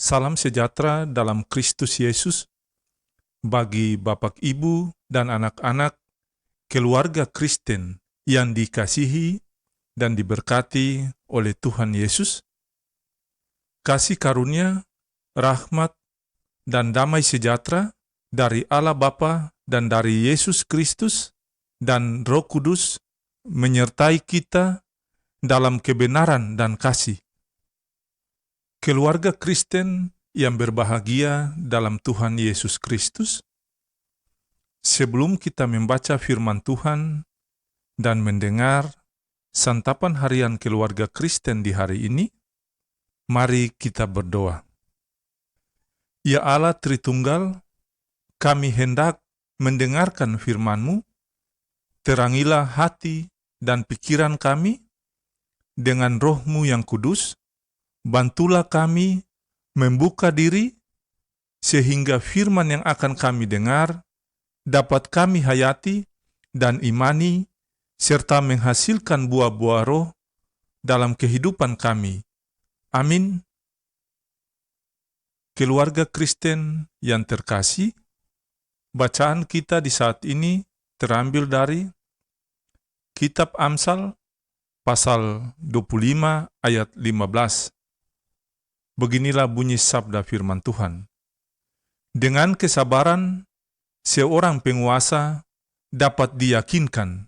Salam sejahtera dalam Kristus Yesus bagi Bapak, Ibu, dan anak-anak keluarga Kristen yang dikasihi dan diberkati oleh Tuhan Yesus. Kasih karunia, rahmat, dan damai sejahtera dari Allah Bapa dan dari Yesus Kristus dan Roh Kudus menyertai kita dalam kebenaran dan kasih. Keluarga Kristen yang berbahagia dalam Tuhan Yesus Kristus, sebelum kita membaca firman Tuhan dan mendengar santapan harian keluarga Kristen di hari ini, mari kita berdoa. Ya Allah Tritunggal, kami hendak mendengarkan firman-Mu, terangilah hati dan pikiran kami dengan Roh-Mu yang kudus. Bantulah kami membuka diri sehingga firman yang akan kami dengar dapat kami hayati dan imani serta menghasilkan buah-buah roh dalam kehidupan kami. Amin. Keluarga Kristen yang terkasih, bacaan kita di saat ini terambil dari Kitab Amsal pasal 25 ayat 15. Beginilah bunyi sabda firman Tuhan. Dengan kesabaran, seorang penguasa dapat diyakinkan,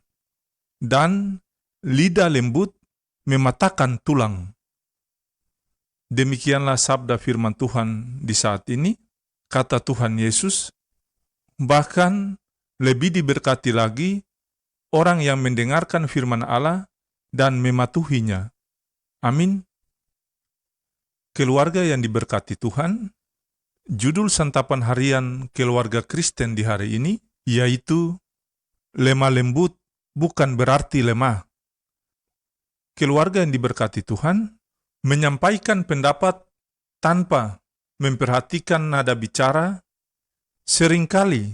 dan lidah lembut mematahkan tulang. Demikianlah sabda firman Tuhan di saat ini, kata Tuhan Yesus. Bahkan lebih diberkati lagi orang yang mendengarkan firman Allah dan mematuhinya. Amin. Keluarga yang diberkati Tuhan, judul santapan harian keluarga Kristen di hari ini yaitu lemah lembut bukan berarti lemah. Keluarga yang diberkati Tuhan menyampaikan pendapat tanpa memperhatikan nada bicara seringkali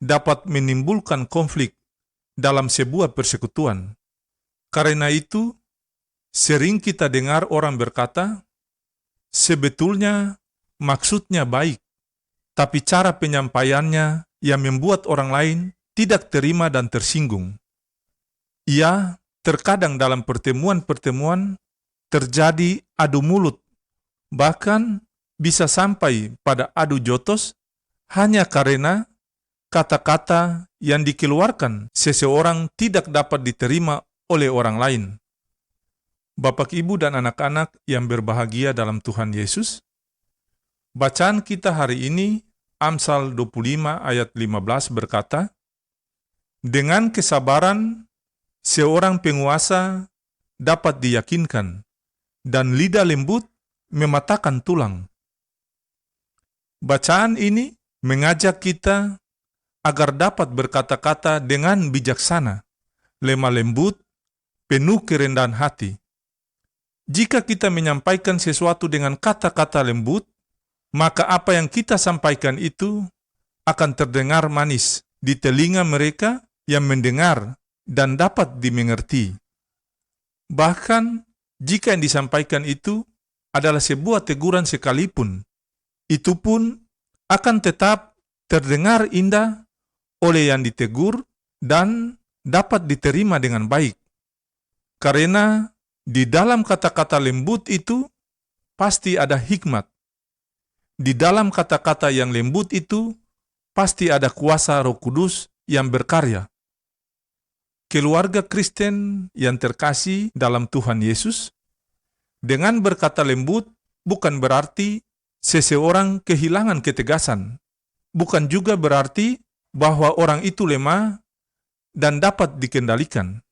dapat menimbulkan konflik dalam sebuah persekutuan. Karena itu, sering kita dengar orang berkata, sebetulnya maksudnya baik, tapi cara penyampaiannya yang membuat orang lain tidak terima dan tersinggung. Ya, terkadang dalam pertemuan-pertemuan terjadi adu mulut, bahkan bisa sampai pada adu jotos hanya karena kata-kata yang dikeluarkan seseorang tidak dapat diterima oleh orang lain. Bapak, Ibu, dan anak-anak yang berbahagia dalam Tuhan Yesus, bacaan kita hari ini, Amsal 25 ayat 15 berkata, dengan kesabaran, seorang penguasa dapat diyakinkan, dan lidah lembut mematahkan tulang. Bacaan ini mengajak kita agar dapat berkata-kata dengan bijaksana, lemah lembut, penuh kerendahan hati. Jika kita menyampaikan sesuatu dengan kata-kata lembut, maka apa yang kita sampaikan itu akan terdengar manis di telinga mereka yang mendengar dan dapat dimengerti. Bahkan, jika yang disampaikan itu adalah sebuah teguran sekalipun, itu pun akan tetap terdengar indah oleh yang ditegur dan dapat diterima dengan baik. Karena di dalam kata-kata lembut itu pasti ada hikmat. Di dalam kata-kata yang lembut itu pasti ada kuasa Roh Kudus yang berkarya. Keluarga Kristen yang terkasih dalam Tuhan Yesus, dengan berkata lembut bukan berarti seseorang kehilangan ketegasan. Bukan juga berarti bahwa orang itu lemah dan dapat dikendalikan.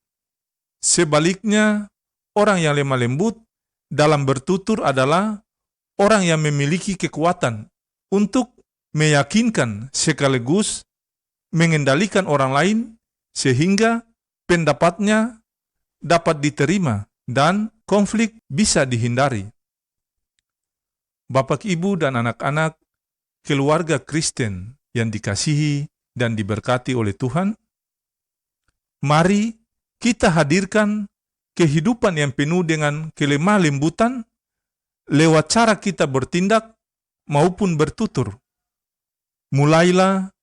Sebaliknya, orang yang lemah lembut dalam bertutur adalah orang yang memiliki kekuatan untuk meyakinkan sekaligus mengendalikan orang lain sehingga pendapatnya dapat diterima dan konflik bisa dihindari. Bapak, Ibu, dan anak-anak keluarga Kristen yang dikasihi dan diberkati oleh Tuhan, mari kita hadirkan kehidupan yang penuh dengan kelemah lembutan lewat cara kita bertindak maupun bertutur. Mulailah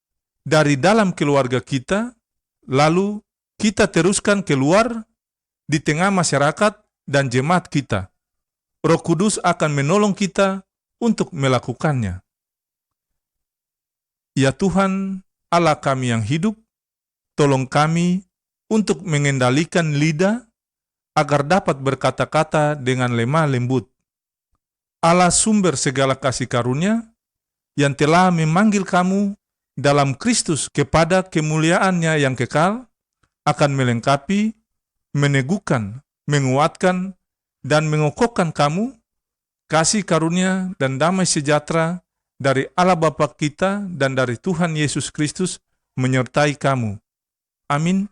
dari dalam keluarga kita, lalu kita teruskan keluar di tengah masyarakat dan jemaat kita. Roh Kudus akan menolong kita untuk melakukannya. Ya Tuhan, Allah kami yang hidup, tolong kami untuk mengendalikan lidah agar dapat berkata-kata dengan lemah lembut. Allah sumber segala kasih karunia yang telah memanggil kamu dalam Kristus kepada kemuliaannya yang kekal, akan melengkapi, meneguhkan, menguatkan, dan mengokohkan kamu, kasih karunia dan damai sejahtera dari Allah Bapa kita dan dari Tuhan Yesus Kristus menyertai kamu. Amin.